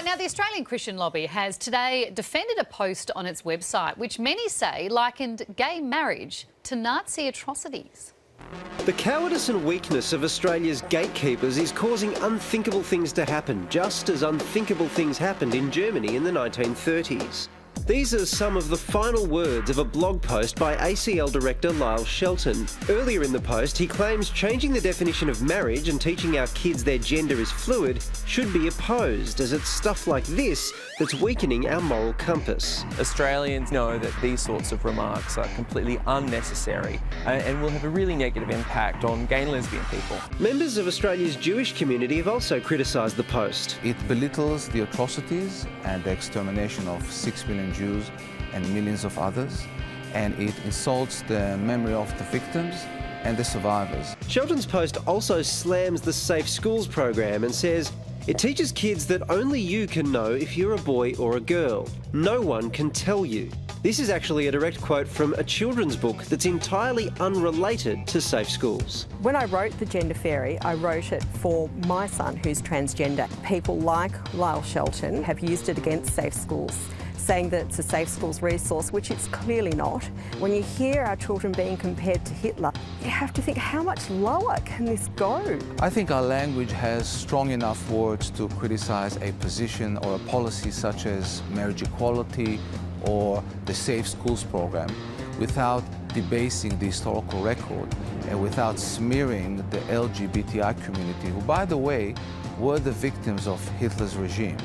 Right, now the Australian Christian Lobby has today defended a post on its website which many say likened gay marriage to Nazi atrocities. The cowardice and weakness of Australia's gatekeepers is causing unthinkable things to happen, just as unthinkable things happened in Germany in the 1930s. These are some of the final words of a blog post by ACL director Lyle Shelton. Earlier in the post, he claims changing the definition of marriage and teaching our kids their gender is fluid should be opposed, as it's stuff like this that's weakening our moral compass. Australians know that these sorts of remarks are completely unnecessary and will have a really negative impact on gay and lesbian people. Members of Australia's Jewish community have also criticised the post. It belittles the atrocities and the extermination of 6 million Jews and millions of others, and it insults the memory of the victims and the survivors. Shelton's post also slams the Safe Schools program and says it teaches kids that only you can know if you're a boy or a girl. No one can tell you. This is actually a direct quote from a children's book that's entirely unrelated to Safe Schools. When I wrote The Gender Fairy, I wrote it for my son who's transgender. People like Lyle Shelton have used it against Safe Schools, saying that it's a Safe Schools resource, which it's clearly not. When you hear our children being compared to Hitler, you have to think, how much lower can this go? I think our language has strong enough words to criticise a position or a policy such as marriage equality or the Safe Schools program without debasing the historical record and without smearing the LGBTI community, who, by the way, were the victims of Hitler's regime.